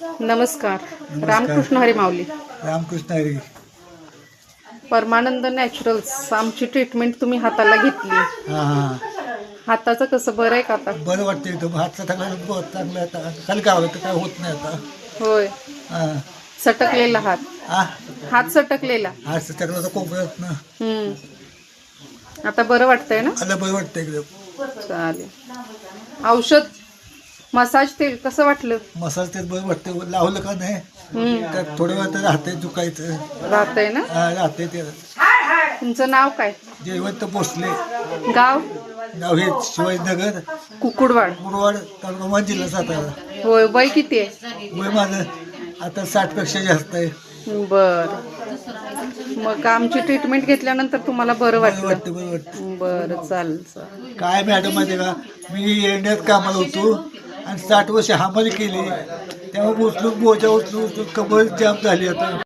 नमस्कार. नमस्कार. रामकृष्ण हरी माऊली. रामकृष्ण हरी. परमानंद नॅचरल्स आमची ट्रीटमेंट तुम्ही हाताला घेतली. हां हां हाताचं कसं बरं आहे का आता? बरं वाटतं एकदम. हातचा चांगला बहुत चांगला आता खाली गावलं तर काय होत नाही आता. होय. हां सटकलेला हात. हां हात सटकलेला. हातचा चांगला तर कोपऱ्यात ना आता बरं वाटतंय ना? आलं बरं वाटतं एकदम. चालेल. औषध मसाज तेल कसं वाटलं? मसाज ते बरं वाटतं. लावलं का नाही त्यात थोडं वेळ तर राहते दुखायचं. राहतंय ना? राहते ते. तुमचं नाव काय? जयवंत भोसले. गाव? नाव हे शिवाजीनगर कुकुडवाड. मुरवाड तालुका मान जिल्हा सातारा. होय. वय किती आहे? वय माझं आता 60पेक्षा जास्त आहे. बर. मग आमची ट्रीटमेंट घेतल्यानंतर तुम्हाला बरं बरं वाटलं? वाटतं बरं वाटतं. बरं चालेल. काय मॅडम माहिती का, मी एंड्यात कामाला होतो आणि 60 वर्ष हमाली केली. तेव्हा उचलून बोजा उचलून कमर जाम झाली आता.